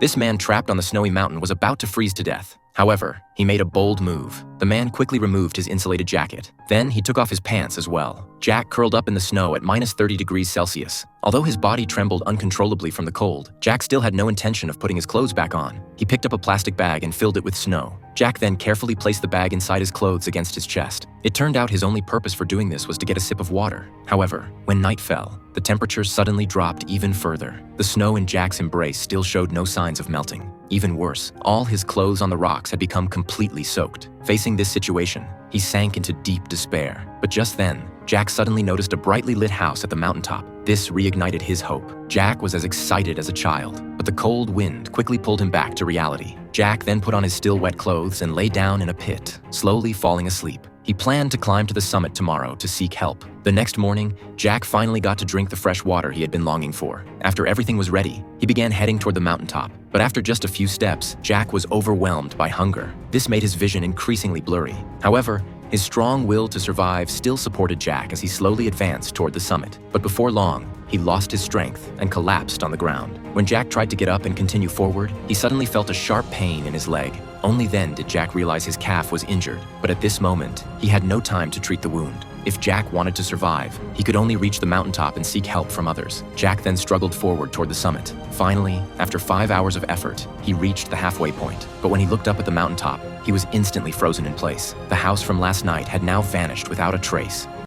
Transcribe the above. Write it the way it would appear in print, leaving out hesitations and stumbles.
This man trapped on the snowy mountain was about to freeze to death. However, he made a bold move. The man quickly removed his insulated jacket. Then he took off his pants as well. Jack curled up in the snow at minus 30 degrees Celsius. Although his body trembled uncontrollably from the cold, Jack still had no intention of putting his clothes back on. He picked up a plastic bag and filled it with snow. Jack then carefully placed the bag inside his clothes against his chest. It turned out his only purpose for doing this was to get a sip of water. However, when night fell, the temperature suddenly dropped even further. The snow in Jack's embrace still showed no signs of melting. Even worse, all his clothes on the rocks had become completely soaked. Facing this situation, he sank into deep despair. But just then, Jack suddenly noticed a brightly lit house at the mountaintop. This reignited his hope. Jack was as excited as a child, but the cold wind quickly pulled him back to reality. Jack then put on his still wet clothes and lay down in a pit, slowly falling asleep. He planned to climb to the summit tomorrow to seek help. The next morning, Jack finally got to drink the fresh water he had been longing for. After everything was ready, he began heading toward the mountaintop. But after just a few steps, Jack was overwhelmed by hunger. This made his vision increasingly blurry. However, his strong will to survive still supported Jack as he slowly advanced toward the summit. But before long, he lost his strength and collapsed on the ground. When Jack tried to get up and continue forward, he suddenly felt a sharp pain in his leg. Only then did Jack realize his calf was injured. But at this moment, he had no time to treat the wound. If Jack wanted to survive, he could only reach the mountaintop and seek help from others. Jack then struggled forward toward the summit. Finally, after 5 hours of effort, he reached the halfway point. But when he looked up at the mountaintop, he was instantly frozen in place. The house from last night had now vanished without a trace.